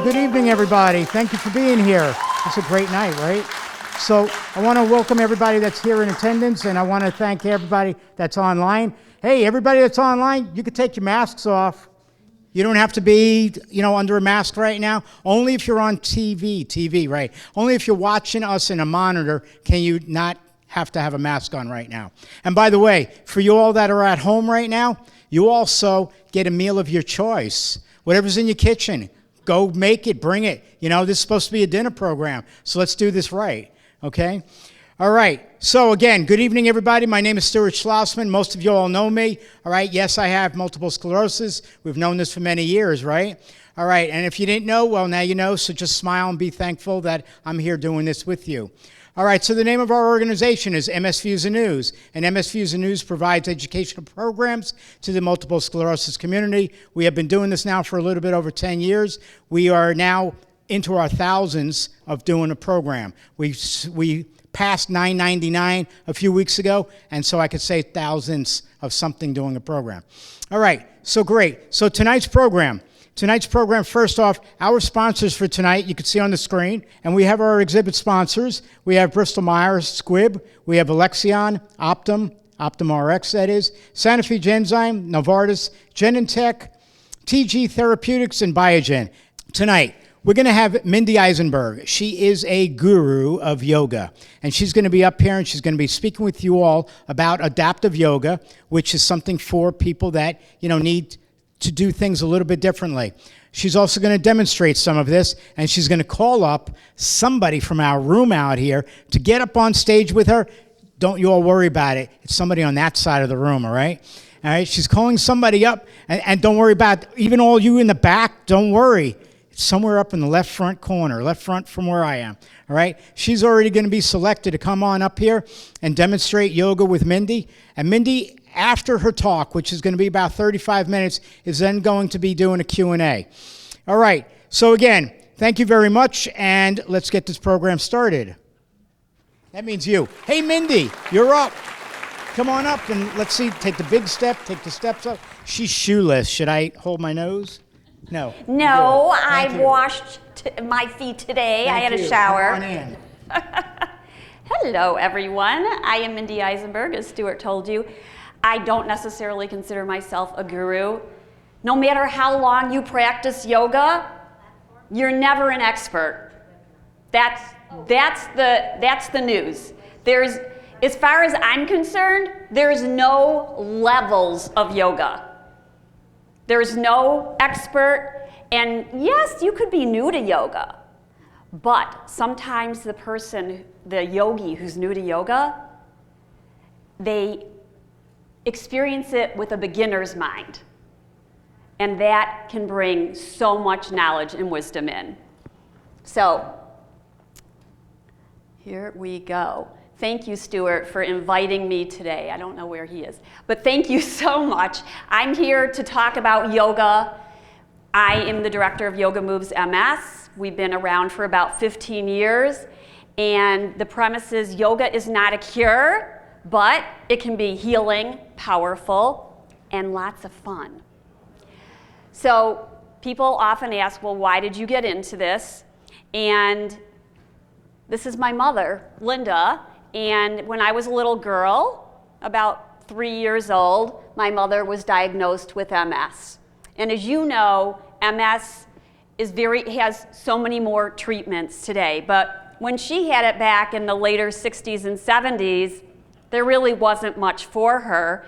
good evening, everybody. Thank you for being here. It's a great night, right? So I want to welcome everybody that's here in attendance, and I want to thank everybody that's online. Hey, everybody that's online, you can take your masks off. You don't have to be, under a mask right now. Only if you're on TV, right? Only if you're watching us in a monitor can you not have to have a mask on right now. And by the way, for you all that are at home right now, you also get a meal of your choice. Whatever's in your kitchen, go make it, bring it. This is supposed to be a dinner program, so let's do this right, okay? All right, so again, good evening, everybody. My name is Stuart Schlossman. Most of you all know me, all right? Yes, I have multiple sclerosis. We've known this for many years, right? All right, and if you didn't know, well, now you know, so just smile and be thankful that I'm here doing this with you. All right, so the name of our organization is MS Fusion News, and MS Fusion News provides educational programs to the multiple sclerosis community. We have been doing this now for a little bit over 10 years. We are now into our thousands of doing a program. We passed 999 a few weeks ago, and so I could say thousands of something doing a program. All right, so great. So tonight's program, first off, our sponsors for tonight, you can see on the screen, and we have our exhibit sponsors. We have Bristol Myers Squibb, we have Alexion, Optum RX that is, Sanofi Genzyme, Novartis, Genentech, TG Therapeutics, and Biogen. Tonight, we're going to have Mindy Eisenberg. She is a guru of yoga, and she's going to be up here, and she's going to be speaking with you all about adaptive yoga, which is something for people that, need to do things a little bit differently. She's also going to demonstrate some of this, and she's going to call up somebody from our room out here to get up on stage with her. Don't you all worry about it. It's somebody on that side of the room, all right? All right, she's calling somebody up, and don't worry about even all you in the back, don't worry. It's somewhere up in the left front corner, left front from where I am, all right? She's already going to be selected to come on up here and demonstrate yoga with Mindy. And Mindy, after her talk, which is going to be about 35 minutes, is then going to be doing a Q&A. All right, so again, thank you very much, and let's get this program started. That means you. Hey, Mindy, you're up. Come on up, and let's see, take the big step, take the steps up. She's shoeless. Should I hold my nose? No. No, I washed my feet today. I had a shower. Come on in. Hello, everyone. I am Mindy Eisenberg, as Stuart told you. I don't necessarily consider myself a guru. No matter how long you practice yoga, you're never an expert. That's the news. As far as I'm concerned, there's no levels of yoga. There's no expert, and yes, you could be new to yoga, but sometimes the yogi who's new to yoga, they experience it with a beginner's mind, and that can bring so much knowledge and wisdom in. So, here we go. Thank you, Stuart, for inviting me today. I don't know where he is, but thank you so much. I'm here to talk about yoga. I am the director of Yoga Moves MS. We've been around for about 15 years, and the premise is yoga is not a cure, but it can be healing, powerful, and lots of fun. So people often ask, well, why did you get into this? And this is my mother, Linda. And when I was a little girl, about 3 years old, my mother was diagnosed with MS. And as you know, MS has so many more treatments today. But when she had it back in the later 60s and 70s, there really wasn't much for her.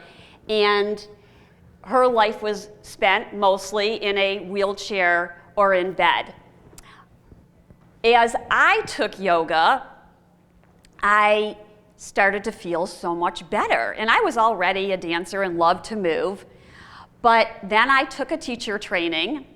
And her life was spent mostly in a wheelchair or in bed. As I took yoga, I started to feel so much better. And I was already a dancer and loved to move. But then I took a teacher training,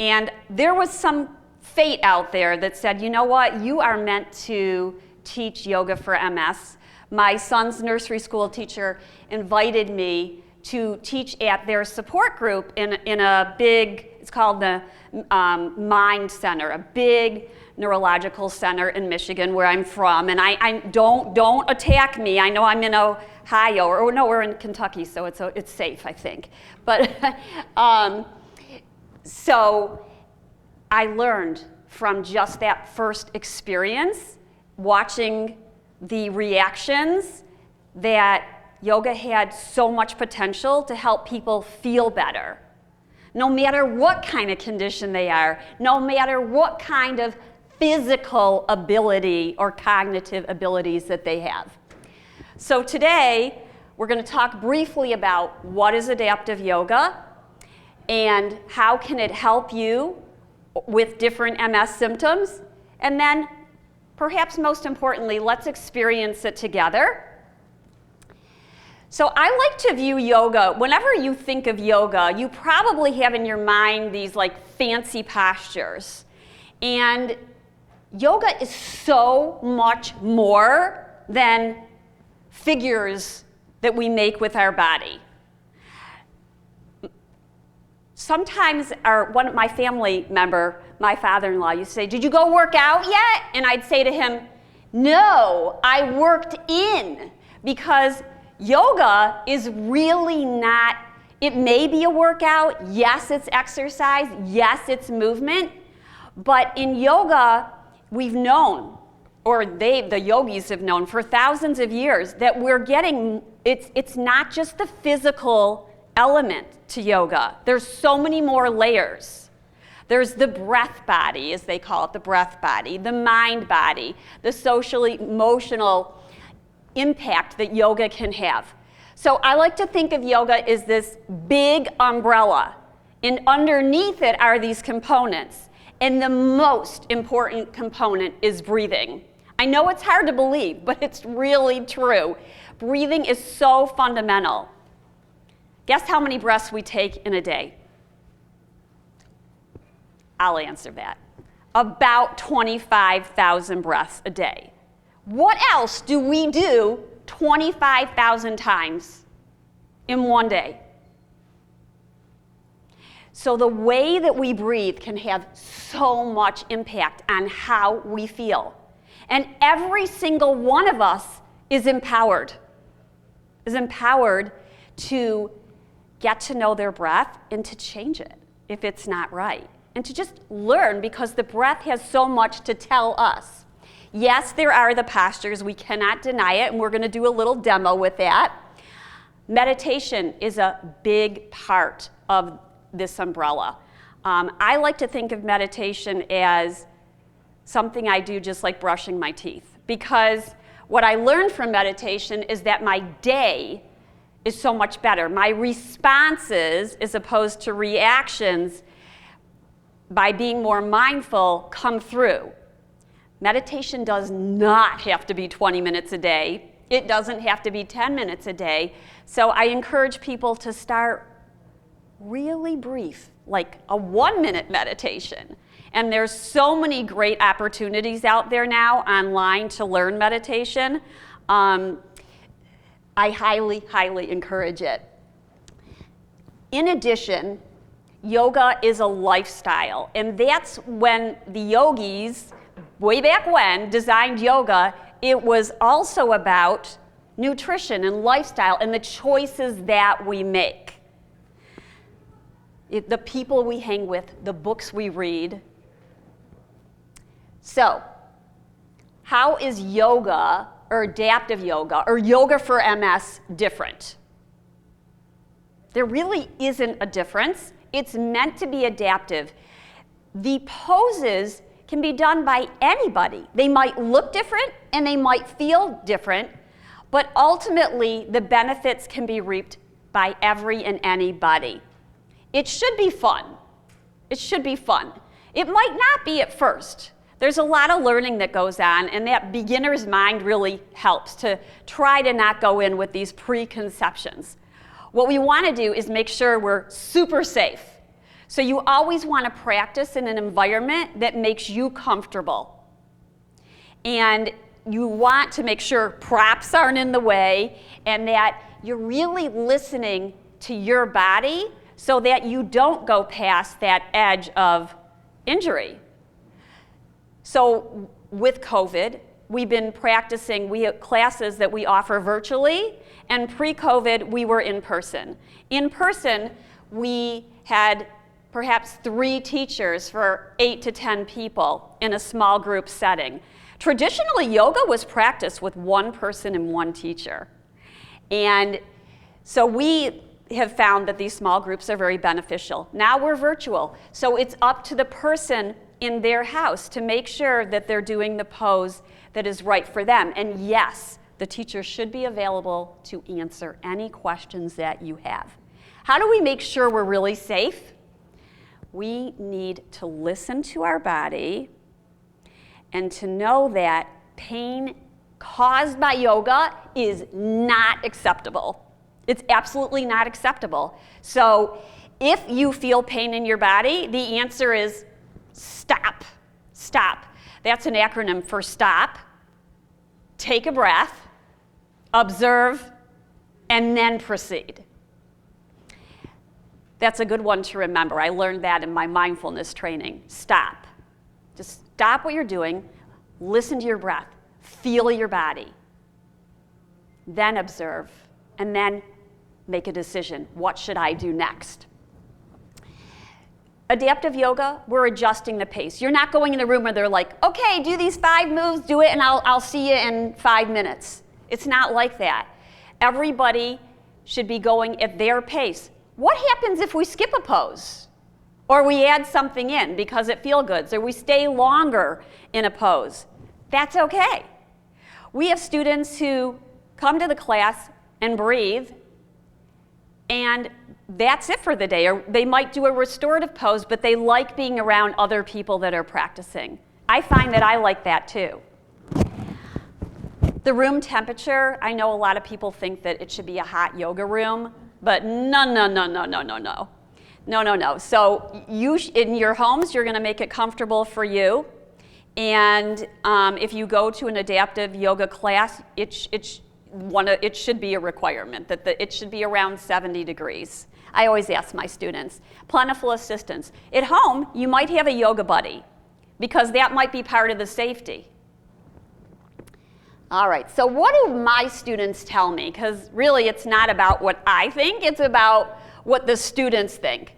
and there was some fate out there that said, you know what, you are meant to teach yoga for MS. My son's nursery school teacher invited me to teach at their support group in a big, it's called the Mind Center, a big neurological center in Michigan, where I'm from. And I don't attack me. I know I'm in Ohio, or no, we're in Kentucky, so it's safe, I think. But so I learned from just that first experience, watching the reactions, that yoga had so much potential to help people feel better, no matter what kind of condition they are, no matter what kind of physical ability or cognitive abilities that they have. So today, we're going to talk briefly about what is adaptive yoga and how can it help you with different MS symptoms, and then perhaps most importantly, let's experience it together. So I like to view yoga, whenever you think of yoga, you probably have in your mind these like fancy postures. And yoga is so much more than figures that we make with our body. Sometimes my family member, my father-in-law, used to say, "Did you go work out yet?" And I'd say to him, "No, I worked in," because yoga is really not, it may be a workout, yes, it's exercise, yes, it's movement, but in yoga, we've known, or the yogis have known for thousands of years, that we're getting, it's not just the physical element to yoga. There's so many more layers. There's the breath body, as they call it, the breath body, the mind body, the social, emotional impact that yoga can have. So I like to think of yoga as this big umbrella, and underneath it are these components, and the most important component is breathing. I know it's hard to believe, but it's really true. Breathing is so fundamental. Guess how many breaths we take in a day? I'll answer that. About 25,000 breaths a day. What else do we do 25,000 times in one day? So the way that we breathe can have so much impact on how we feel. And every single one of us is empowered to get to know their breath and to change it if it's not right. And to just learn, because the breath has so much to tell us. Yes, there are the postures, we cannot deny it, and we're going to do a little demo with that. Meditation is a big part of this umbrella. I like to think of meditation as something I do just like brushing my teeth, because what I learned from meditation is that my day is so much better. My responses, as opposed to reactions, by being more mindful, come through. Meditation does not have to be 20 minutes a day. It doesn't have to be 10 minutes a day. So I encourage people to start really brief, like a 1-minute meditation. And there's so many great opportunities out there now online to learn meditation. I highly, highly encourage it. In addition, yoga is a lifestyle, and that's when the yogis, way back when, designed yoga. It was also about nutrition and lifestyle and the choices that we make. The people we hang with, the books we read. So, how is yoga, or adaptive yoga, or yoga for MS different? There really isn't a difference. It's meant to be adaptive. The poses can be done by anybody. They might look different and they might feel different, but ultimately the benefits can be reaped by every and anybody. It should be fun. It should be fun. It might not be at first. There's a lot of learning that goes on, and that beginner's mind really helps to try to not go in with these preconceptions. What we want to do is make sure we're super safe. So you always want to practice in an environment that makes you comfortable. And you want to make sure props aren't in the way, and that you're really listening to your body so that you don't go past that edge of injury. So with COVID, we've been practicing, we have classes that we offer virtually, and pre-COVID, we were in person. In person, we had perhaps 3 teachers for 8 to 10 people in a small group setting. Traditionally, yoga was practiced with 1 person and 1 teacher. And so we have found that these small groups are very beneficial. Now we're virtual, so it's up to the person in their house to make sure that they're doing the pose that is right for them. And yes, the teacher should be available to answer any questions that you have. How do we make sure we're really safe? We need to listen to our body and to know that pain caused by yoga is not acceptable. It's absolutely not acceptable. So if you feel pain in your body, the answer is stop. Stop. That's an acronym for stop, take a breath, observe, and then proceed. That's a good one to remember. I learned that in my mindfulness training. Stop. Just stop what you're doing, listen to your breath, feel your body, then observe, and then make a decision. What should I do next? Adaptive yoga, we're adjusting the pace. You're not going in the room where they're like, okay, do these 5 moves, do it, and I'll see you in 5 minutes. It's not like that. Everybody should be going at their pace. What happens if we skip a pose? Or we add something in because it feels good, or we stay longer in a pose? That's okay. We have students who come to the class and breathe, and that's it for the day. Or they might do a restorative pose, but they like being around other people that are practicing. I find that I like that too. The room temperature, I know a lot of people think that it should be a hot yoga room, but no. So in your homes, you're going to make it comfortable for you. And if you go to an adaptive yoga class, it should be a requirement that it should be around 70 degrees. I always ask my students, plentiful assistance. At home, you might have a yoga buddy because that might be part of the safety. All right, so what do my students tell me? Because really it's not about what I think, it's about what the students think.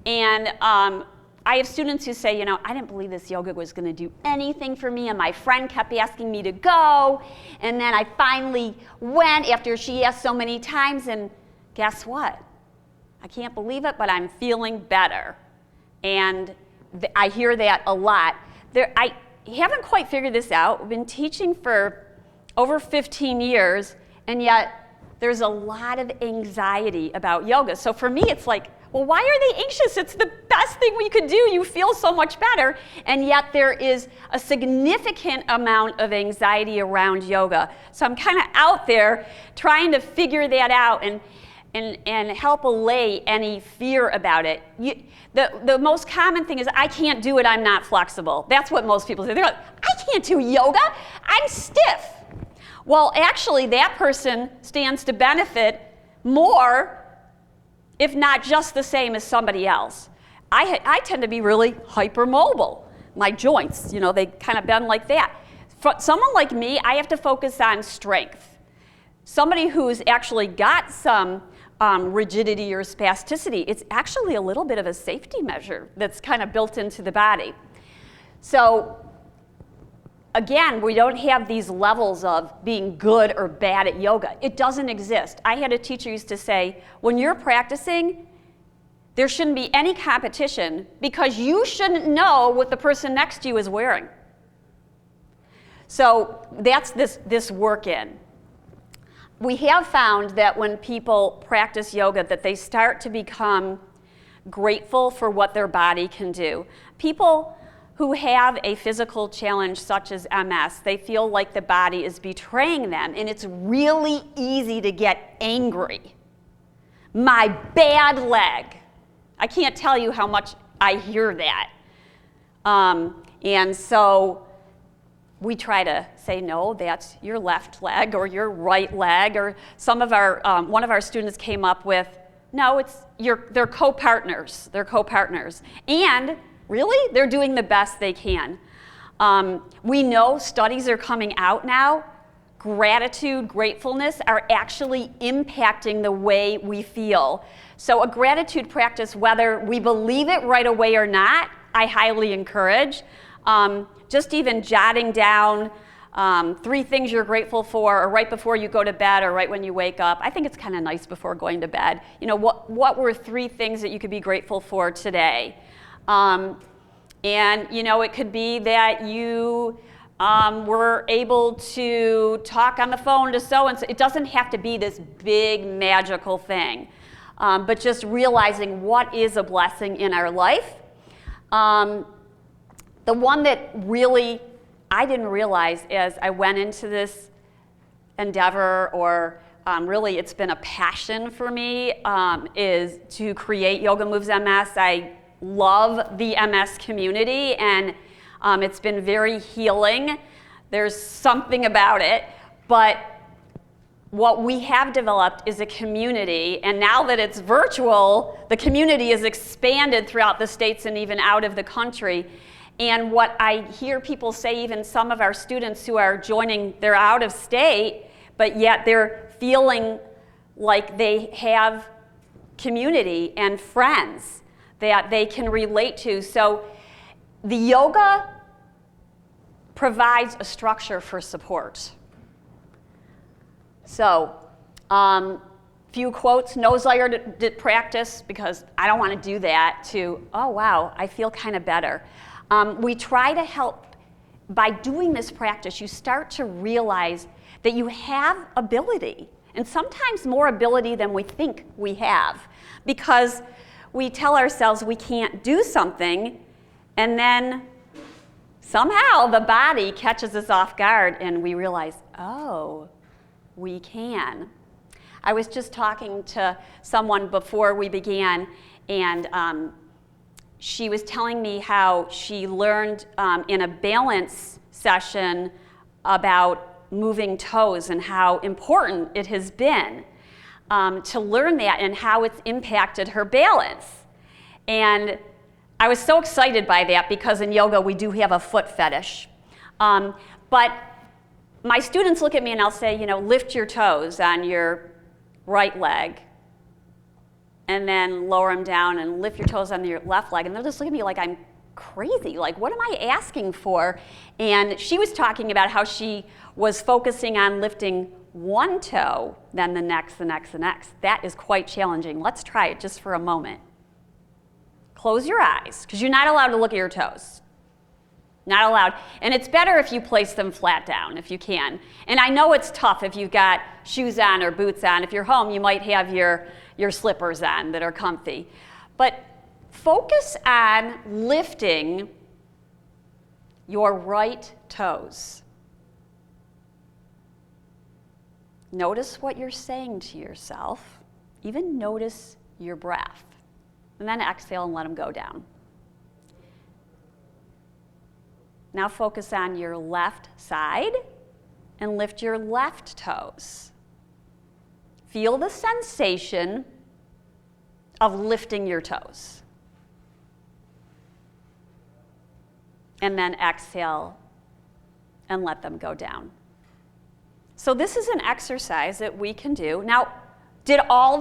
And I have students who say, I didn't believe this yoga was going to do anything for me, and my friend kept asking me to go, and then I finally went after she asked so many times, and guess what? I can't believe it, but I'm feeling better. And I hear that a lot. I haven't quite figured this out. We've been teaching for over 15 years, and yet there's a lot of anxiety about yoga. So for me, it's like, well, why are they anxious? It's the best thing we could do. You feel so much better. And yet there is a significant amount of anxiety around yoga. So I'm kind of out there trying to figure that out and help allay any fear about it. The most common thing is, I can't do it, I'm not flexible. That's what most people say. They're like, I can't do yoga, I'm stiff. Well, actually, that person stands to benefit more, if not just the same as somebody else. I tend to be really hypermobile. My joints, they kind of bend like that. For someone like me, I have to focus on strength. Somebody who's actually got some rigidity or spasticity, it's actually a little bit of a safety measure that's kind of built into the body. So again, we don't have these levels of being good or bad at yoga. It doesn't exist. I had a teacher who used to say, when you're practicing, there shouldn't be any competition because you shouldn't know what the person next to you is wearing. So that's this work in. We have found that when people practice yoga, that they start to become grateful for what their body can do. People who have a physical challenge such as MS, they feel like the body is betraying them, and it's really easy to get angry. My bad leg. I can't tell you how much I hear that. And so we try to say, no, that's your left leg or your right leg, or some of our, one of our students came up with, no, they're co-partners. They're co-partners. And really, they're doing the best they can. We know studies are coming out now gratitude, gratefulness are actually impacting the way we feel. So a gratitude practice, whether we believe it right away or not, I highly encourage. Just even jotting down 3 things you're grateful for, or right before you go to bed, or right when you wake up. I think it's kind of nice before going to bed. You know, what were 3 things that you could be grateful for today? And, you know, it could be that you were able to talk on the phone to so-and-so. It doesn't have to be this big magical thing, but just realizing what is a blessing in our life. The one that really I didn't realize as I went into this endeavor, or really it's been a passion for me, is to create Yoga Moves MS. I love the MS community, and it's been very healing. There's something about it, but what we have developed is a community, and now that it's virtual, the community is expanded throughout the states and even out of the country. And what I hear people say, even some of our students who are joining, they're out of state, but yet they're feeling like they have community and friends that they can relate to. So the yoga provides a structure for support. So, few quotes, nose layer practice, because I don't want to do that, to, oh wow, I feel kind of better. We try to help, by doing this practice, you start to realize that you have ability, and sometimes more ability than we think we have, because we tell ourselves we can't do something, and then somehow the body catches us off guard and we realize, oh, we can. I was just talking to someone before we began, and she was telling me how she learned in a balance session about moving toes and how important it has been to learn that and how it's impacted her balance. And I was so excited by that, because in yoga we do have a foot fetish. But my students look at me and I'll say, you know, lift your toes on your right leg, and then lower them down and lift your toes on your left leg. And they'll just look at me like I'm crazy. Like, what am I asking for? And she was talking about how she was focusing on lifting one toe, then the next, the next, the next. That is quite challenging. Let's try it just for a moment. Close your eyes, because you're not allowed to look at your toes. Not allowed. And it's better if you place them flat down, if you can. And I know it's tough if you've got shoes on or boots on. If you're home, you might have your slippers on that are comfy. But focus on lifting your right toes. Notice what you're saying to yourself. Even notice your breath. And then exhale and let them go down. Now focus on your left side and lift your left toes. Feel the sensation of lifting your toes. And then exhale and let them go down. So this is an exercise that we can do. Now, did all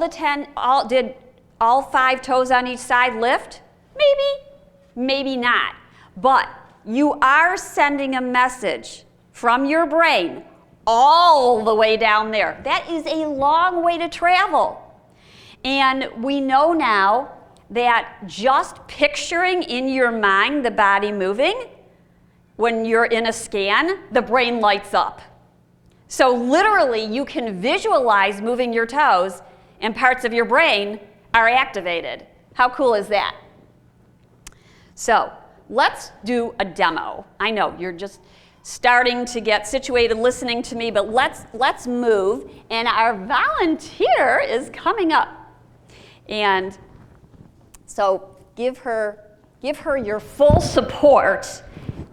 5 toes on each side lift? Maybe, maybe not. But you are sending a message from your brain all the way down there. That is a long way to travel. And we know now that just picturing in your mind the body moving, when you're in a scan, the brain lights up. So literally, you can visualize moving your toes, and parts of your brain are activated. How cool is that? So let's do a demo. I know you're just starting to get situated listening to me, but let's move, and our volunteer is coming up. And so give her your full support,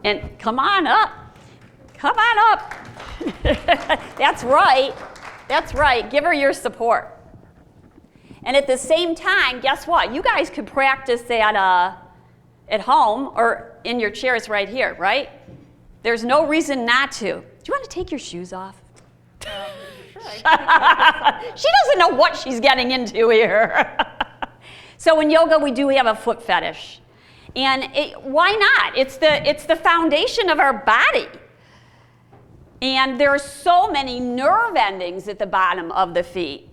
and come on up. Come on up. That's right. That's right. Give her your support. And at the same time, guess what? You guys could practice that at home or in your chairs right here, right? There's no reason not to. Do you want to take your shoes off? She doesn't know what she's getting into here. So in yoga, we do have a foot fetish. And why not? It's the foundation of our body. And there are so many nerve endings at the bottom of the feet.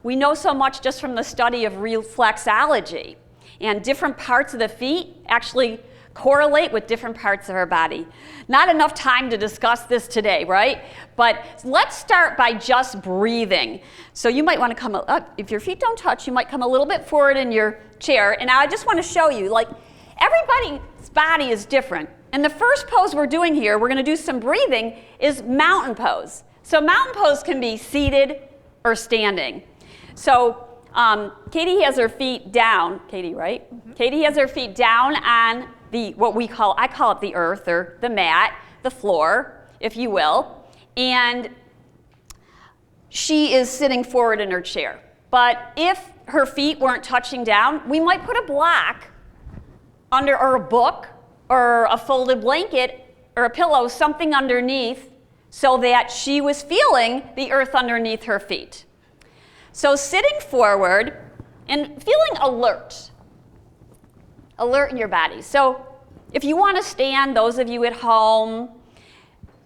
We know so much just from the study of reflexology. And different parts of the feet actually correlate with different parts of our body. Not enough time to discuss this today, right? But let's start by just breathing. So you might want to come up, if your feet don't touch, you might come a little bit forward in your chair. And I just want to show you, like, everybody's body is different. And the first pose we're doing here, we're going to do some breathing, is mountain pose. So mountain pose can be seated or standing. So Katie has her feet down. Katie, right? Mm-hmm. Katie has her feet down on I call it the earth or the mat, the floor, if you will. And she is sitting forward in her chair. But if her feet weren't touching down, we might put a block under, or a book, or a folded blanket, or a pillow, something underneath, so that she was feeling the earth underneath her feet. So sitting forward and feeling alert in your body. So if you want to stand, those of you at home,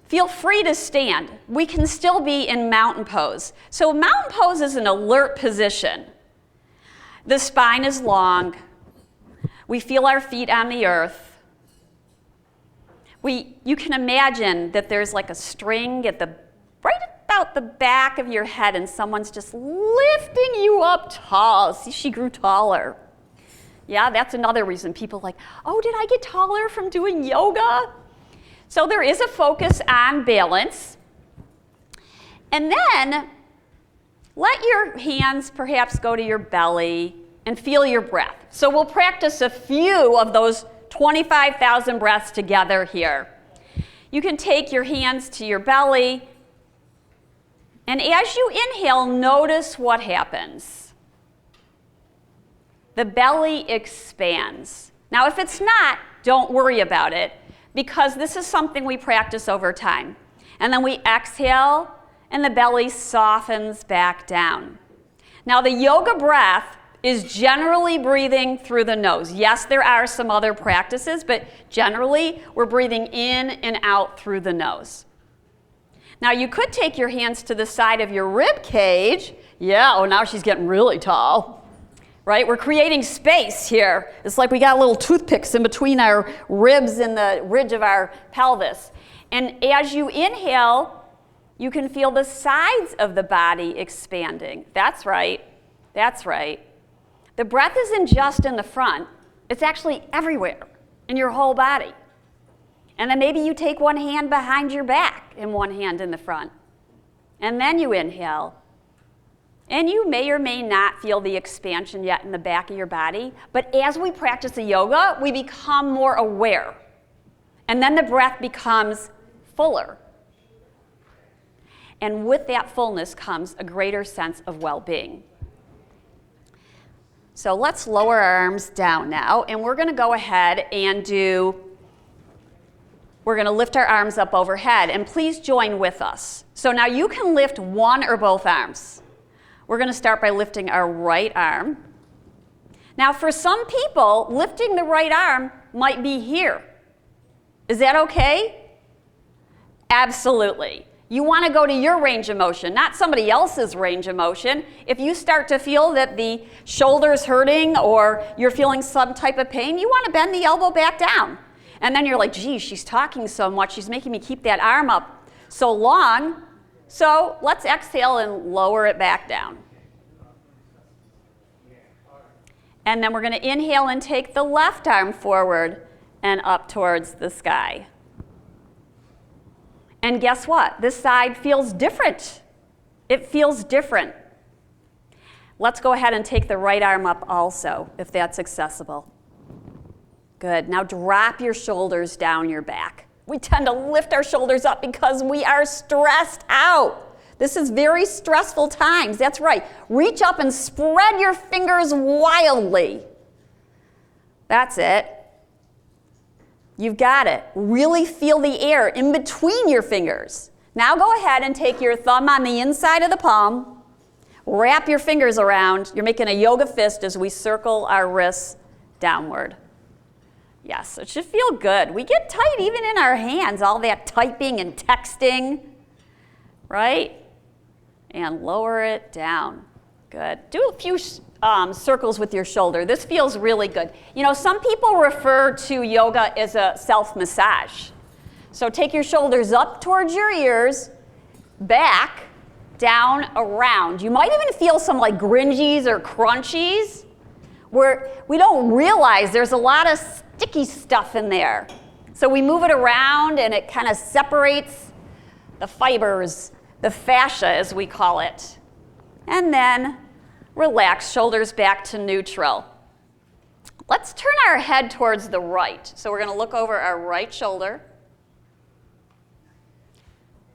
feel free to stand. We can still be in mountain pose. So mountain pose is an alert position. The spine is long. We feel our feet on the earth. You can imagine that there's like a string at right about the back of your head, and someone's just lifting you up tall. See, she grew taller. Yeah, that's another reason people are like, oh, did I get taller from doing yoga? So there is a focus on balance. And then let your hands perhaps go to your belly and feel your breath. So we'll practice a few of those 25,000 breaths together here. You can take your hands to your belly, and as you inhale, notice what happens. The belly expands. Now, if it's not, don't worry about it, because this is something we practice over time. And then we exhale, and the belly softens back down. Now, the yoga breath is generally breathing through the nose. Yes, there are some other practices, but generally, we're breathing in and out through the nose. Now, you could take your hands to the side of your rib cage. Yeah, oh, now she's getting really tall. Right? We're creating space here. It's like we got little toothpicks in between our ribs and the ridge of our pelvis. And as you inhale, you can feel the sides of the body expanding. That's right. That's right. The breath isn't just in the front. It's actually everywhere in your whole body. And then maybe you take one hand behind your back and one hand in the front. And then you inhale. And you may or may not feel the expansion yet in the back of your body, but as we practice the yoga, we become more aware. And then the breath becomes fuller. And with that fullness comes a greater sense of well-being. So let's lower our arms down now, and we're going to go ahead and we're going to lift our arms up overhead, and please join with us. So now you can lift one or both arms. We're going to start by lifting our right arm. Now, for some people, lifting the right arm might be here. Is that okay? Absolutely. You want to go to your range of motion, not somebody else's range of motion. If you start to feel that the shoulder's hurting or you're feeling some type of pain, you want to bend the elbow back down. And then you're like, geez, she's talking so much, she's making me keep that arm up so long. So let's exhale and lower it back down. And then we're going to inhale and take the left arm forward and up towards the sky. And guess what? This side feels different. It feels different. Let's go ahead and take the right arm up also, if that's accessible. Good. Now drop your shoulders down your back. We tend to lift our shoulders up because we are stressed out. This is very stressful times. That's right. Reach up and spread your fingers wildly. That's it. You've got it. Really feel the air in between your fingers. Now go ahead and take your thumb on the inside of the palm, wrap your fingers around. You're making a yoga fist as we circle our wrists downward. Yes, it should feel good. We get tight even in our hands, all that typing and texting, right? And lower it down. Good. Do a few circles with your shoulder. This feels really good. You know, some people refer to yoga as a self-massage. So take your shoulders up towards your ears, back, down, around. You might even feel some like gringies or crunchies where we don't realize there's a lot of sticky stuff in there. So we move it around and it kind of separates the fibers, the fascia as we call it. And then relax, shoulders back to neutral. Let's turn our head towards the right. So we're going to look over our right shoulder.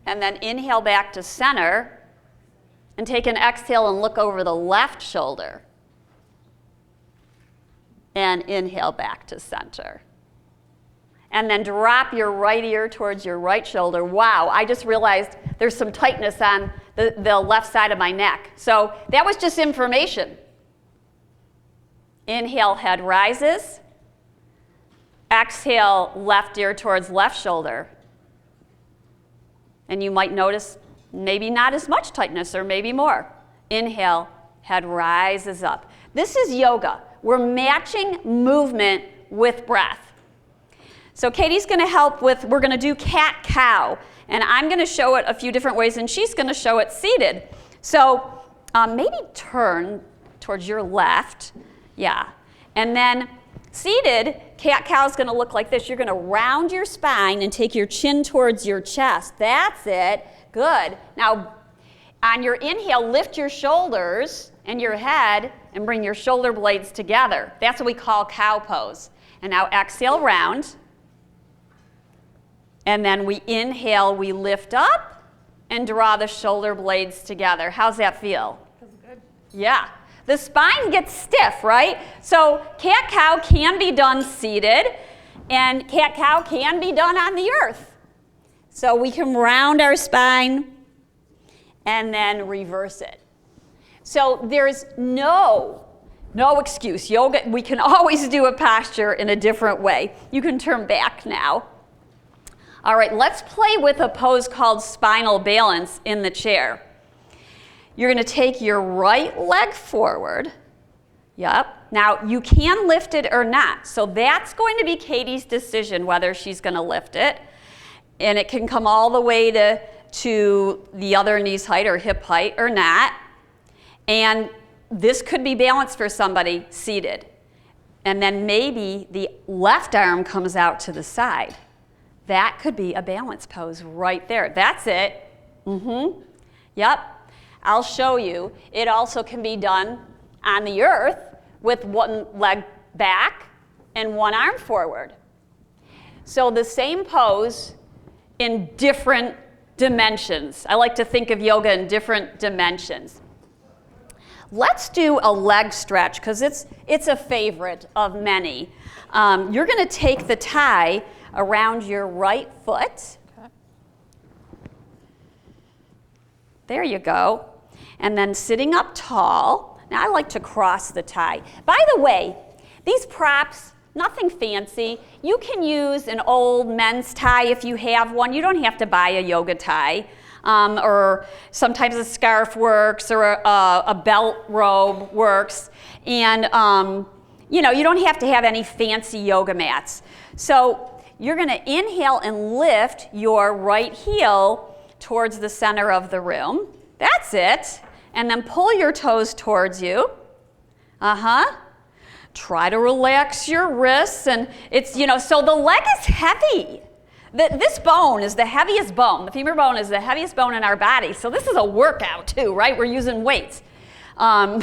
And then inhale back to center. And take an exhale and look over the left shoulder. And inhale back to center. And then drop your right ear towards your right shoulder. Wow, I just realized there's some tightness on the left side of my neck. So that was just information. Inhale, head rises. Exhale, left ear towards left shoulder. And you might notice maybe not as much tightness or maybe more. Inhale, head rises up. This is yoga. We're matching movement with breath. So Katie's going to help with, we're going to do cat-cow. And I'm going to show it a few different ways, and she's going to show it seated. So maybe turn towards your left. Yeah. And then seated, cat-cow is going to look like this. You're going to round your spine and take your chin towards your chest. That's it. Good. Now, on your inhale, lift your shoulders and your head and bring your shoulder blades together. That's what we call cow pose. And now exhale, round. And then we inhale, we lift up and draw the shoulder blades together. How's that feel? Feels good. Yeah. The spine gets stiff, right? So cat-cow can be done seated, and cat-cow can be done on the earth. So we can round our spine and then reverse it. So there's no excuse. Yoga, we can always do a posture in a different way. You can turn back now. All right, let's play with a pose called spinal balance in the chair. You're going to take your right leg forward. Yep. Now, you can lift it or not. So that's going to be Katie's decision whether she's going to lift it. And it can come all the way to the other knee's height or hip height or not. And this could be balanced for somebody seated. And then maybe the left arm comes out to the side. That could be a balance pose right there. That's it. Yep. I'll show you. It also can be done on the earth with one leg back and one arm forward. So the same pose in different dimensions. I like to think of yoga in different dimensions. Let's do a leg stretch because it's a favorite of many. You're going to take the tie around your right foot. Okay. There you go. And then sitting up tall. Now I like to cross the tie. By the way, these props, nothing fancy. You can use an old men's tie if you have one. You don't have to buy a yoga tie. Or sometimes a scarf works or a belt robe works. And you don't have to have any fancy yoga mats. So you're going to inhale and lift your right heel towards the center of the room. That's it. And then pull your toes towards you. Try to relax your wrists. And it's, so the leg is heavy. This bone is the heaviest bone. The femur bone is the heaviest bone in our body. So this is a workout too, right? We're using weights. So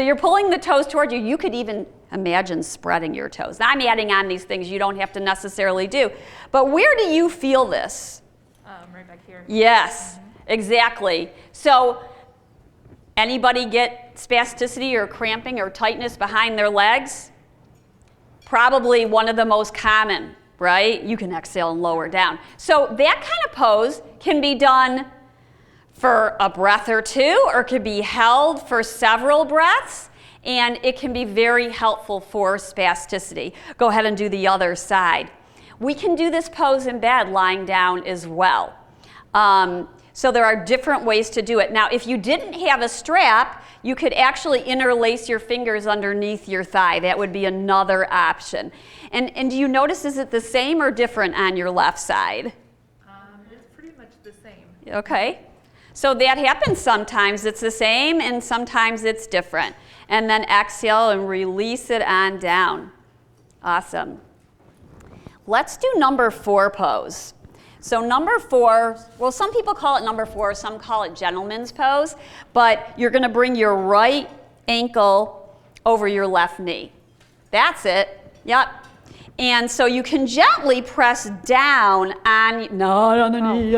you're pulling the toes toward you. You could even imagine spreading your toes. Now I'm adding on these things you don't have to necessarily do. But where do you feel this? Right back here. Yes, exactly. So anybody get spasticity or cramping or tightness behind their legs? Probably one of the most common right? You can exhale and lower down. So that kind of pose can be done for a breath or two, or could be held for several breaths, and it can be very helpful for spasticity. Go ahead and do the other side. We can do this pose in bed, lying down as well. So there are different ways to do it. Now, if you didn't have a strap, you could actually interlace your fingers underneath your thigh. That would be another option. And do you notice, is it the same or different on your left side? It's pretty much the same. Okay. So that happens sometimes. It's the same, and sometimes it's different. And then exhale and release it on down. Awesome. Let's do number 4 pose. So number 4, well, some people call it number 4, some call it gentleman's pose, but you're going to bring your right ankle over your left knee. That's it. Yep. And so you can gently press down on, not on the knee.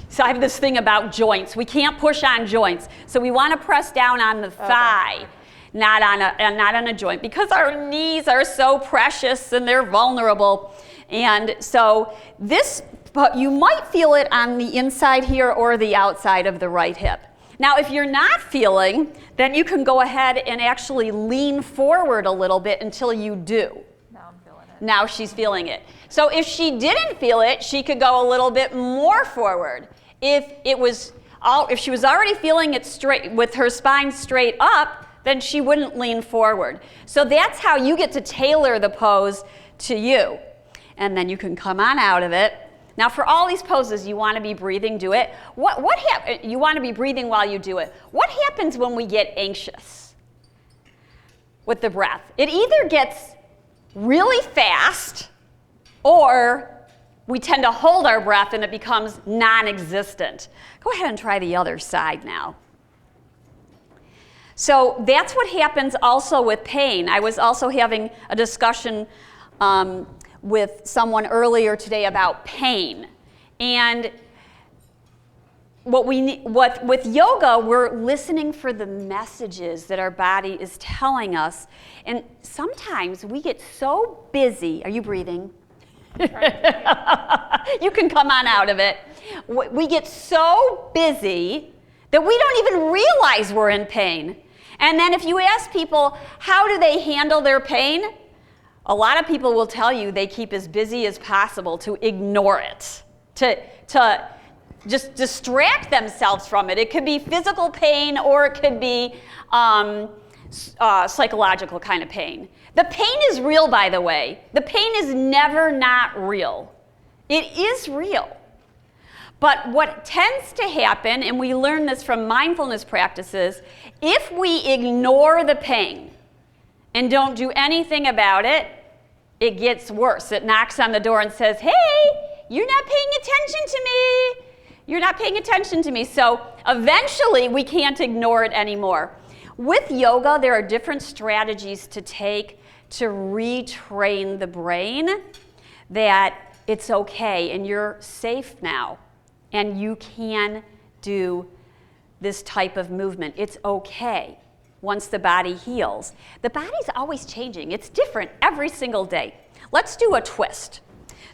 So I have this thing about joints. We can't push on joints. So we want to press down on the thigh, not on a joint, because our knees are so precious and they're vulnerable. And so but you might feel it on the inside here or the outside of the right hip. Now, if you're not feeling, then you can go ahead and actually lean forward a little bit until you do. Now I'm feeling it. Now she's feeling it. So if she didn't feel it, she could go a little bit more forward. If she was already feeling it straight with her spine straight up, then she wouldn't lean forward. So that's how you get to tailor the pose to you. And then you can come on out of it. Now, for all these poses, you want to be breathing, do it. You want to be breathing while you do it. What happens when we get anxious with the breath? It either gets really fast, or we tend to hold our breath and it becomes non-existent. Go ahead and try the other side now. So that's what happens also with pain. I was also having a discussion with someone earlier today about pain. And with yoga, we're listening for the messages that our body is telling us. And sometimes we get so busy. Are you breathing? You can come on out of it. We get so busy that we don't even realize we're in pain. And then if you ask people, how do they handle their pain? A lot of people will tell you they keep as busy as possible to ignore it, to just distract themselves from it. It could be physical pain, or it could be psychological kind of pain. The pain is real, by the way. The pain is never not real. It is real. But what tends to happen, and we learn this from mindfulness practices, if we ignore the pain and don't do anything about it, it gets worse. It knocks on the door and says, hey, you're not paying attention to me. You're not paying attention to me. So eventually we can't ignore it anymore. With yoga, there are different strategies to take to retrain the brain that it's okay and you're safe now and you can do this type of movement. It's okay once the body heals. The body's always changing. It's different every single day. Let's do a twist.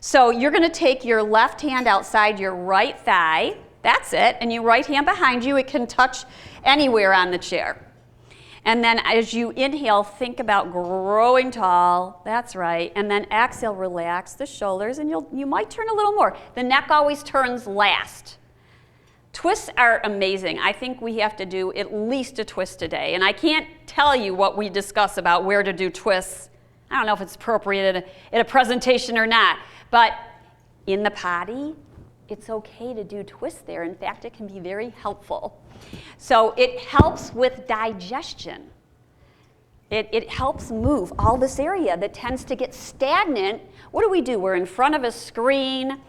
So you're going to take your left hand outside your right thigh. That's it. And your right hand behind you. It can touch anywhere on the chair. And then as you inhale, think about growing tall. That's right. And then exhale, relax the shoulders, and you might turn a little more. The neck always turns last. Twists are amazing. I think we have to do at least a twist a day. And I can't tell you what we discuss about where to do twists. I don't know if it's appropriate at a presentation or not. But in the potty, it's okay to do twists there. In fact, it can be very helpful. So it helps with digestion. It helps move all this area that tends to get stagnant. What do? We're in front of a screen.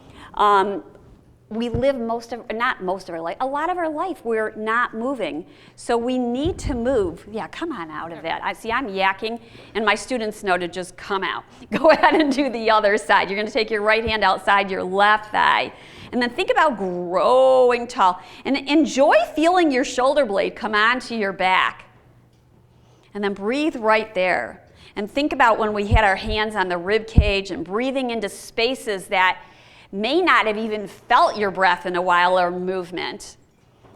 We live a lot of our life, we're not moving. So we need to move. Yeah, come on out of that. I'm yakking, and my students know to just come out. Go ahead and do the other side. You're going to take your right hand outside your left thigh. And then think about growing tall. And enjoy feeling your shoulder blade come onto your back. And then breathe right there. And think about when we had our hands on the rib cage and breathing into spaces that may not have even felt your breath in a while or movement.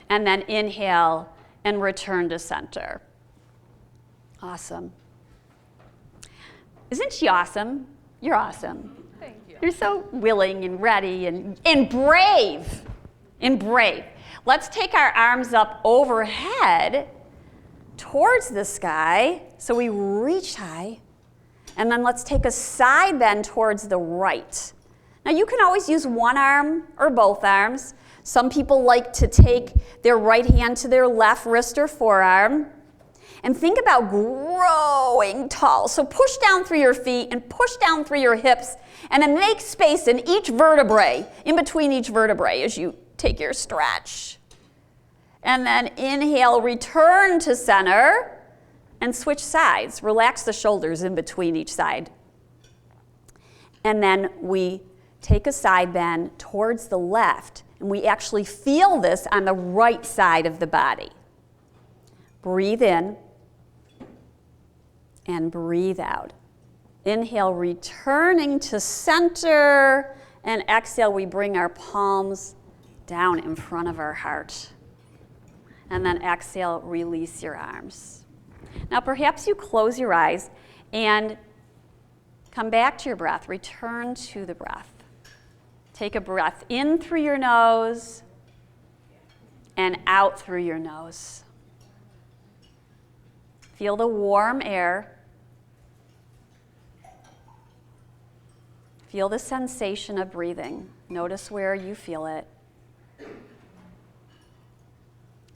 And then inhale and return to center. Awesome. Isn't she awesome? You're awesome. Thank you. You're so willing and ready and brave. And brave. Let's take our arms up overhead towards the sky. So we reach high. And then let's take a side bend towards the right. Now you can always use one arm or both arms. Some people like to take their right hand to their left wrist or forearm. And think about growing tall. So push down through your feet and push down through your hips. And then make space in each vertebrae, in between each vertebrae as you take your stretch. And then inhale, return to center, and switch sides. Relax the shoulders in between each side. And then we take a side bend towards the left, and we actually feel this on the right side of the body. Breathe in and breathe out. Inhale, returning to center, and exhale, we bring our palms down in front of our heart. And then exhale, release your arms. Now perhaps you close your eyes and come back to your breath. Return to the breath. Take a breath in through your nose and out through your nose. Feel the warm air. Feel the sensation of breathing. Notice where you feel it.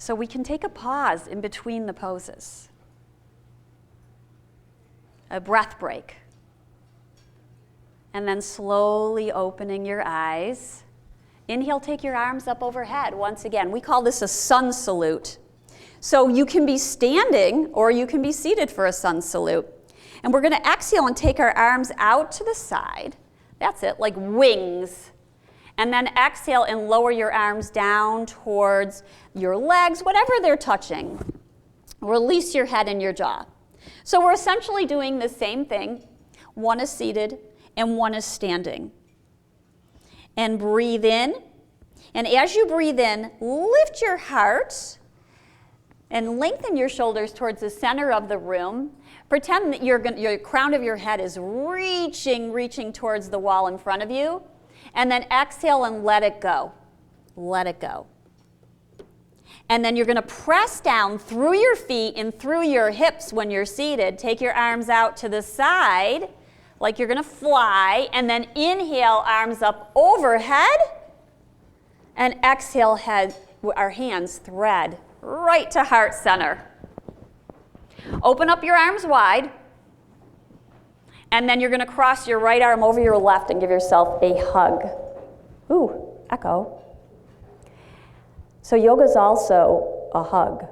So we can take a pause in between the poses. A breath break. And then slowly opening your eyes. Inhale, take your arms up overhead. Once again, we call this a sun salute. So you can be standing or you can be seated for a sun salute. And we're going to exhale and take our arms out to the side. That's it, like wings. And then exhale and lower your arms down towards your legs, whatever they're touching. Release your head and your jaw. So we're essentially doing the same thing. One is seated and one is standing. And breathe in. And as you breathe in, lift your heart and lengthen your shoulders towards the center of the room. Pretend that your crown of your head is reaching towards the wall in front of you. And then exhale and let it go. Let it go. And then you're going to press down through your feet and through your hips when you're seated. Take your arms out to the side like you're going to fly. And then inhale, arms up overhead. And exhale, our hands thread right to heart center. Open up your arms wide. And then you're going to cross your right arm over your left and give yourself a hug. Ooh, echo. So yoga's also a hug.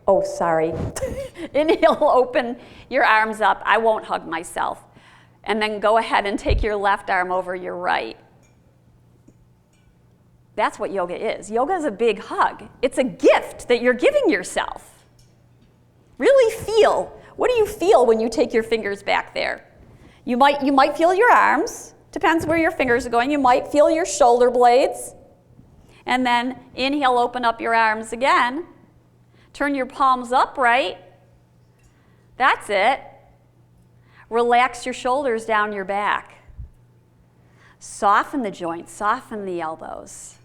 Oh, sorry. Inhale, open your arms up. I won't hug myself. And then go ahead and take your left arm over your right. That's what yoga is. Yoga is a big hug. It's a gift that you're giving yourself. Really feel. What do you feel when you take your fingers back there? You might feel your arms. Depends where your fingers are going. You might feel your shoulder blades. And then inhale, open up your arms again. Turn your palms upright. That's it. Relax your shoulders down your back. Soften the joints, soften the elbows.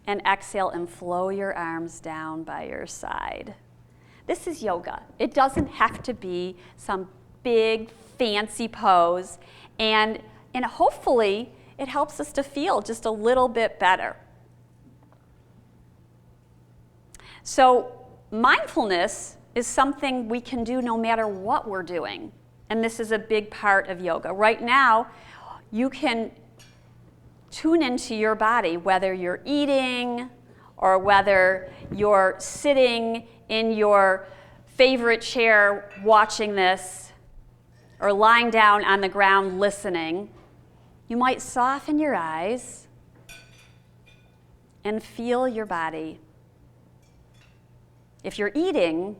And exhale and flow your arms down by your side. This is yoga. It doesn't have to be some big, fancy pose. And hopefully, it helps us to feel just a little bit better. So mindfulness is something we can do no matter what we're doing. And this is a big part of yoga. Right now, you can tune into your body, whether you're eating or whether you're sitting in your favorite chair watching this or lying down on the ground listening. You might soften your eyes and feel your body. If you're eating,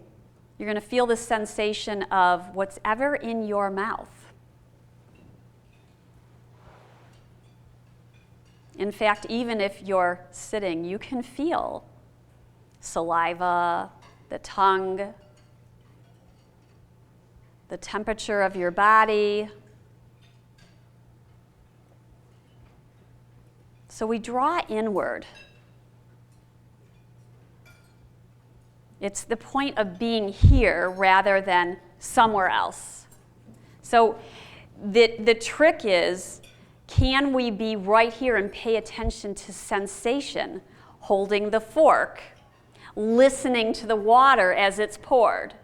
You're going to feel the sensation of what's ever in your mouth. In fact, even if you're sitting, you can feel saliva, the tongue, the temperature of your body. So we draw inward. It's the point of being here rather than somewhere else. So the trick is, can we be right here and pay attention to sensation, holding the fork, listening to the water as it's poured,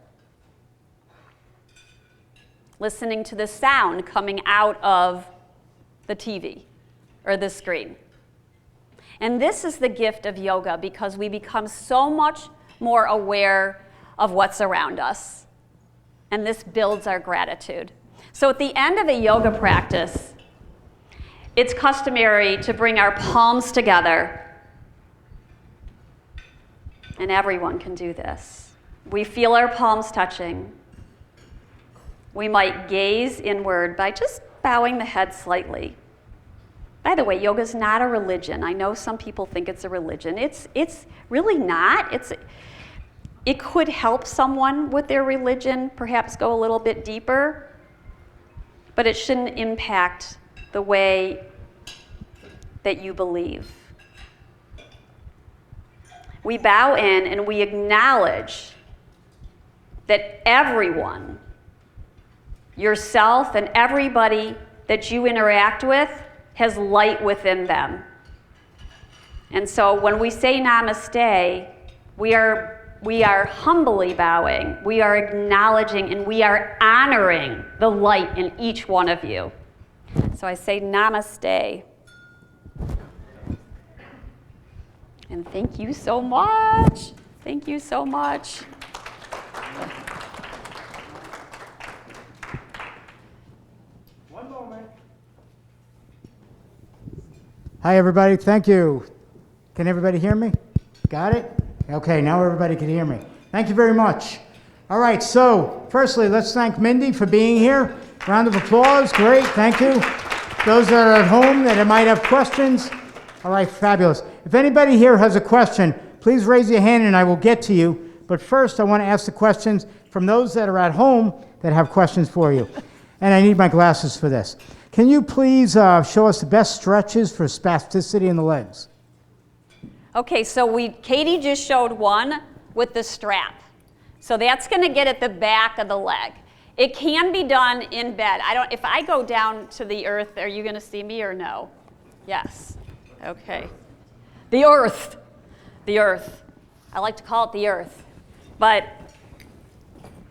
listening to the sound coming out of the TV or the screen. And this is the gift of yoga, because we become so much more aware of what's around us. And this builds our gratitude. So at the end of a yoga practice, it's customary to bring our palms together. And everyone can do this. We feel our palms touching. We might gaze inward by just bowing the head slightly. By the way, yoga is not a religion. I know some people think it's a religion. It's really not. It could help someone with their religion, perhaps go a little bit deeper, but it shouldn't impact the way that you believe. We bow in and we acknowledge that everyone, yourself and everybody that you interact with, has light within them. And so when we say namaste, we are humbly bowing, we are acknowledging, and we are honoring the light in each one of you. So I say namaste. And thank you so much. Thank you so much. One moment. Hi, everybody. Thank you. Can everybody hear me? Got it? Okay, now everybody can hear me. Thank you very much. All right, so firstly, let's thank Mindy for being here. Round of applause. Great, thank you. Those that are at home that might have questions. All right, fabulous. If anybody here has a question, please raise your hand and I will get to you. But first, I want to ask the questions from those that are at home that have questions for you. And I need my glasses for this. Can you please show us the best stretches for spasticity in the legs? Okay, so Katie just showed one with the strap. So that's going to get at the back of the leg. It can be done in bed. If I go down to the earth, are you going to see me or no? Yes. Okay. The earth. The earth. I like to call it the earth. But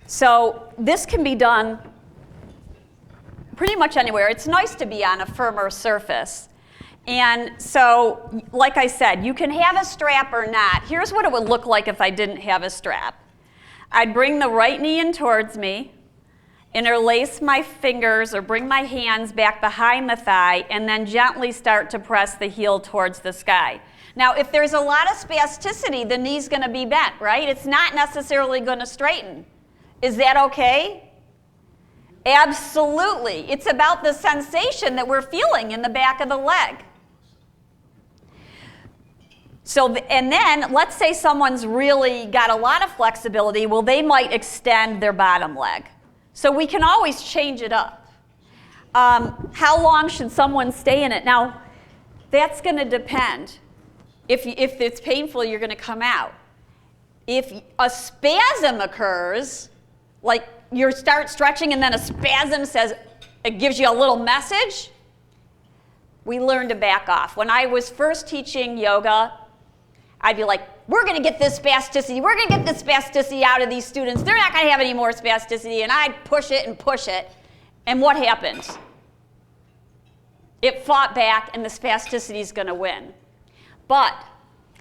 so this can be done pretty much anywhere. It's nice to be on a firmer surface. And so, like I said, you can have a strap or not. Here's what it would look like if I didn't have a strap. I'd bring the right knee in towards me, interlace my fingers or bring my hands back behind the thigh, and then gently start to press the heel towards the sky. Now, if there's a lot of spasticity, the knee's going to be bent, right? It's not necessarily going to straighten. Is that okay? Absolutely. It's about the sensation that we're feeling in the back of the leg. So, and then let's say someone's really got a lot of flexibility. Well, they might extend their bottom leg. So we can always change it up. How long should someone stay in it? Now, that's going to depend. If it's painful, you're going to come out. If a spasm occurs, like you start stretching and then a spasm says, it gives you a little message, we learn to back off. When I was first teaching yoga, I'd be like, we're going to get this spasticity. We're going to get this spasticity out of these students. They're not going to have any more spasticity. And I'd push it and push it. And what happened? It fought back, and the spasticity is going to win. But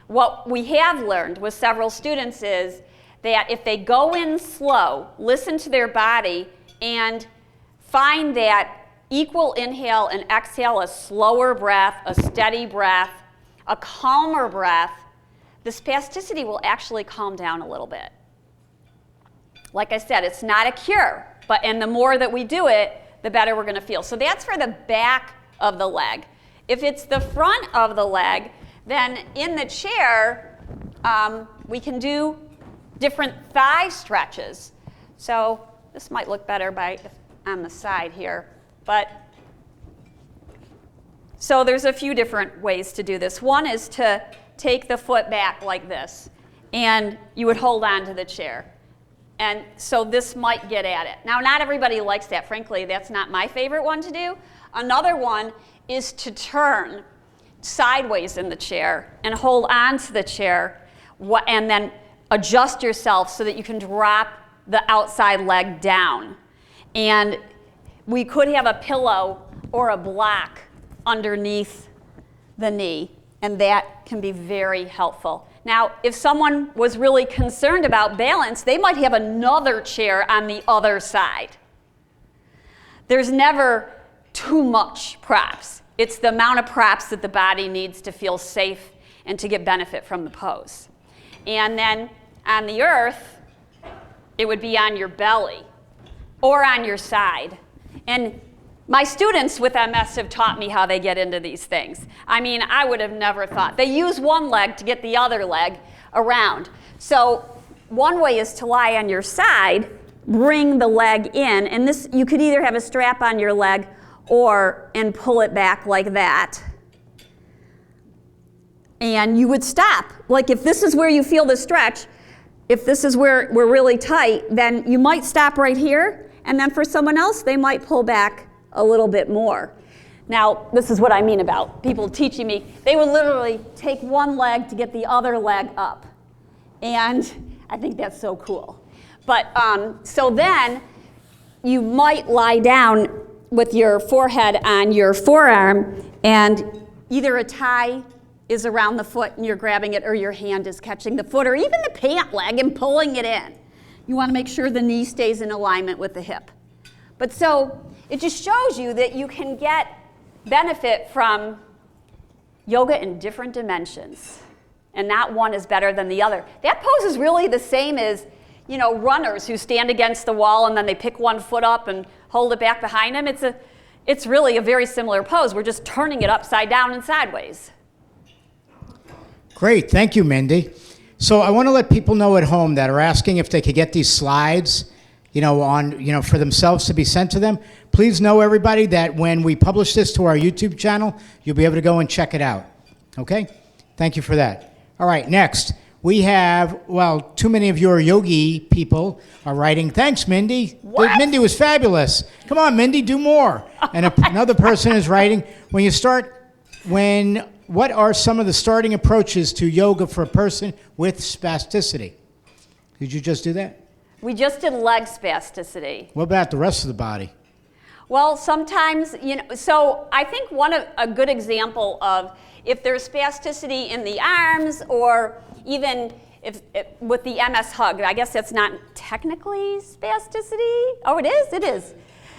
what we have learned with several students is that if they go in slow, listen to their body, and find that equal inhale and exhale, a slower breath, a steady breath, a calmer breath, the spasticity will actually calm down a little bit. Like I said, it's not a cure, and the more that we do it, the better we're going to feel. So that's for the back of the leg. If it's the front of the leg, then in the chair, we can do different thigh stretches. So this might look better on the side here, so there's a few different ways to do this. One is to take the foot back like this, and you would hold on to the chair. And so this might get at it. Now, not everybody likes that. Frankly, that's not my favorite one to do. Another one is to turn sideways in the chair and hold on to the chair and then adjust yourself so that you can drop the outside leg down. And we could have a pillow or a block underneath the knee, and that can be very helpful. Now, if someone was really concerned about balance, they might have another chair on the other side. There's never too much props. It's the amount of props that the body needs to feel safe and to get benefit from the pose. And then on the earth, it would be on your belly or on your side. And my students with MS have taught me how they get into these things. I mean, I would have never thought. They use one leg to get the other leg around. So one way is to lie on your side, bring the leg in, and this, you could either have a strap on your leg and pull it back like that. And you would stop. Like if this is where you feel the stretch, if this is where we're really tight, then you might stop right here, and then for someone else, they might pull back a little bit more. Now, this is what I mean about people teaching me. They would literally take one leg to get the other leg up. And I think that's so cool. But so then you might lie down with your forehead on your forearm, and either a tie is around the foot and you're grabbing it, or your hand is catching the foot, or even the pant leg and pulling it in. You want to make sure the knee stays in alignment with the hip. But so it just shows you that you can get benefit from yoga in different dimensions, and not one is better than the other. That pose is really the same as, you know, runners who stand against the wall and then they pick one foot up and hold it back behind them. It's really a very similar pose. We're just turning it upside down and sideways. Great, thank you, Mindy. So I want to let people know at home that are asking if they could get these slides, for themselves to be sent to them. Please know, everybody, that when we publish this to our YouTube channel, you'll be able to go and check it out. Okay? Thank you for that. All right, next. We have, too many of your yogi people are writing, thanks, Mindy. What? Mindy was fabulous. Come on, Mindy, do more. And another person is writing, what are some of the starting approaches to yoga for a person with spasticity? Did you just do that? We just did leg spasticity. What about the rest of the body? Well, sometimes, so I think a good example of if there's spasticity in the arms, or even with the MS hug, I guess that's not technically spasticity. Oh, it is? It is.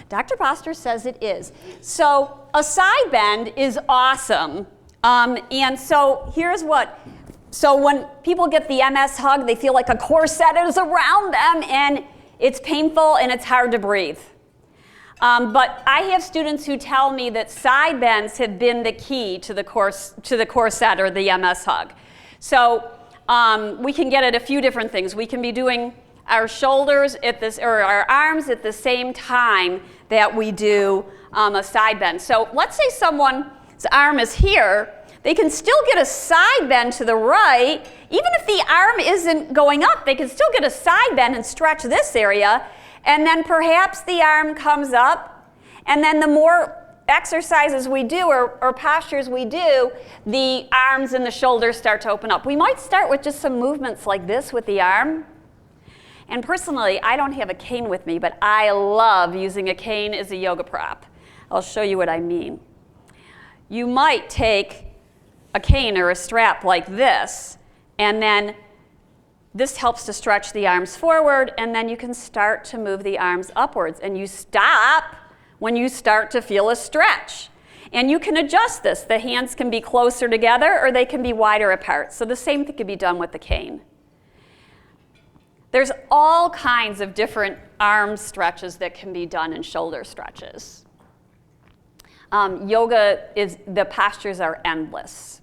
Dr. Boster says it is. So a side bend is awesome. And so here's so when people get the MS hug, they feel like a corset is around them, and it's painful and it's hard to breathe. But I have students who tell me that side bends have been the key to the corset or the MS hug. So we can get at a few different things. We can be doing our shoulders or our arms at the same time that we do a side bend. So let's say someone's arm is here. They can still get a side bend to the right. Even if the arm isn't going up, they can still get a side bend and stretch this area. And then perhaps the arm comes up. And then the more exercises we do or postures we do, the arms and the shoulders start to open up. We might start with just some movements like this with the arm. And personally, I don't have a cane with me, but I love using a cane as a yoga prop. I'll show you what I mean. You might take a cane or a strap like this, and then this helps to stretch the arms forward, and then you can start to move the arms upwards, and you stop when you start to feel a stretch. And you can adjust this. The hands can be closer together or they can be wider apart. So the same thing can be done with the cane. There's all kinds of different arm stretches that can be done and shoulder stretches. The postures are endless.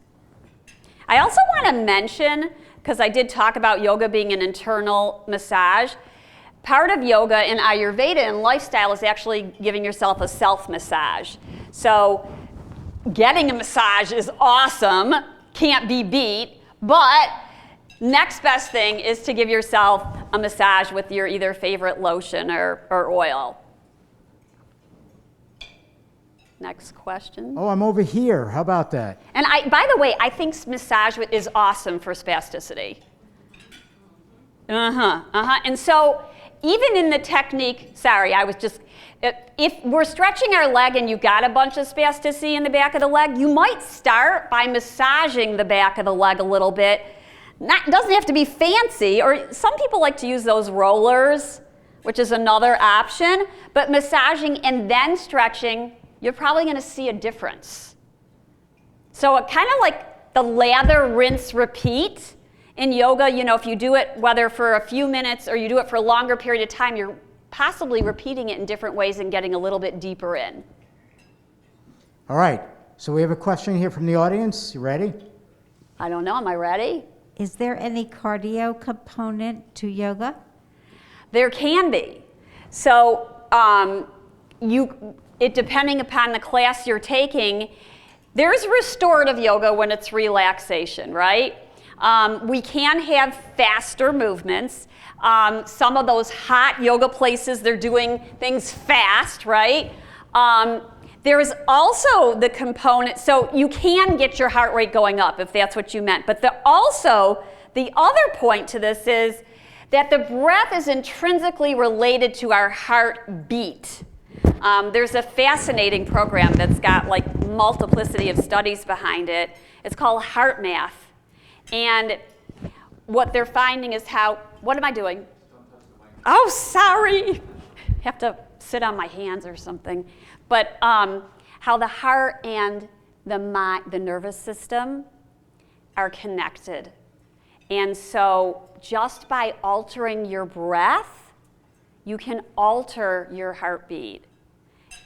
I also want to mention, because I did talk about yoga being an internal massage, part of yoga in Ayurveda and lifestyle is actually giving yourself a self-massage. So getting a massage is awesome, can't be beat, but next best thing is to give yourself a massage with your either favorite lotion or oil. Next question. Oh, I'm over here. How about that? And by the way, I think massage is awesome for spasticity. And so even in the technique, if we're stretching our leg and you've got a bunch of spasticity in the back of the leg, you might start by massaging the back of the leg a little bit. Doesn't have to be fancy, or some people like to use those rollers, which is another option, but massaging and then stretching, you're probably going to see a difference. So it kind of like the lather, rinse, repeat. In yoga, if you do it whether for a few minutes or you do it for a longer period of time, you're possibly repeating it in different ways and getting a little bit deeper in. All right, so we have a question here from the audience. You ready? I don't know, am I ready? Is there any cardio component to yoga? There can be. So depending upon the class you're taking, there's restorative yoga when it's relaxation, right? We can have faster movements. Some of those hot yoga places, they're doing things fast, right? There's also the component, so you can get your heart rate going up if that's what you meant. But the other point to this is that the breath is intrinsically related to our heartbeat. There's a fascinating program that's got like multiplicity of studies behind it. It's called Heart Math. And what they're finding is what am I doing? Oh, sorry. Have to sit on my hands or something. But how the heart and the nervous system are connected. And so just by altering your breath, you can alter your heartbeat.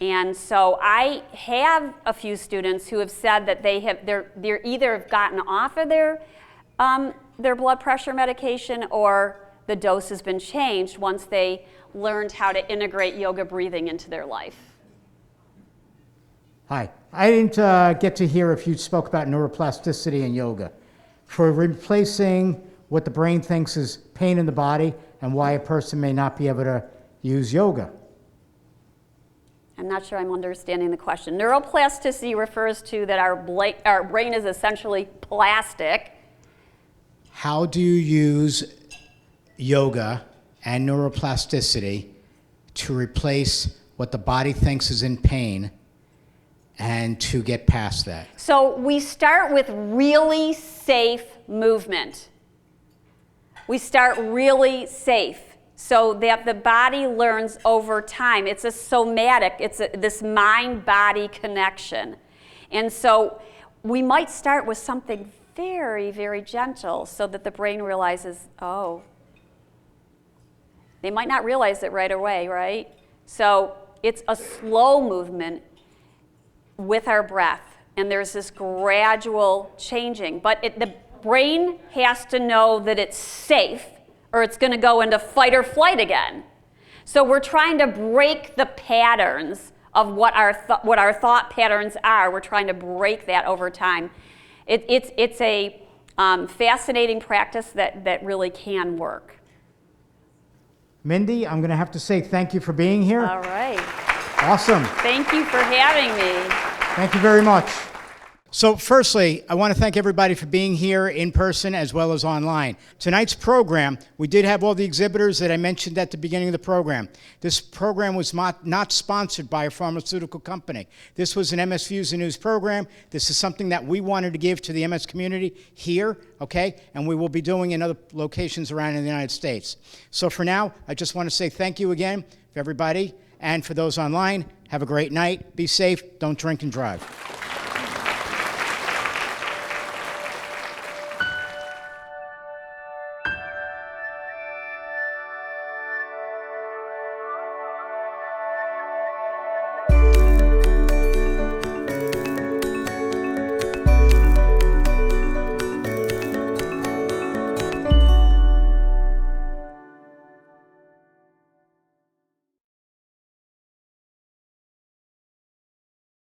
And so I have a few students who have said that they're either have gotten off of their blood pressure medication or the dose has been changed once they learned how to integrate yoga breathing into their life. Hi. I didn't get to hear if you spoke about neuroplasticity in yoga. For replacing what the brain thinks is pain in the body and why a person may not be able to use yoga. I'm not sure I'm understanding the question. Neuroplasticity refers to that our brain is essentially plastic. How do you use yoga and neuroplasticity to replace what the body thinks is in pain and to get past that? So we start with really safe movement. We start really safe so that the body learns over time. It's a somatic, this mind-body connection. And so we might start with something very, very gentle so that the brain realizes, oh, they might not realize it right away, right? So it's a slow movement with our breath, and there's this gradual changing. But the brain has to know that it's safe, or it's going to go into fight or flight again. So we're trying to break the patterns of what our thought patterns are. We're trying to break that over time. It's a fascinating practice that really can work. Mindy, I'm going to have to say thank you for being here. All right. Awesome. Thank you for having me. Thank you very much. So firstly, I want to thank everybody for being here in person as well as online. Tonight's program, we did have all the exhibitors that I mentioned at the beginning of the program. This program was not sponsored by a pharmaceutical company. This was an MS Views and News program. This is something that we wanted to give to the MS community here, okay? And we will be doing in other locations around in the United States. So for now, I just want to say thank you again for everybody. And for those online, have a great night. Be safe. Don't drink and drive.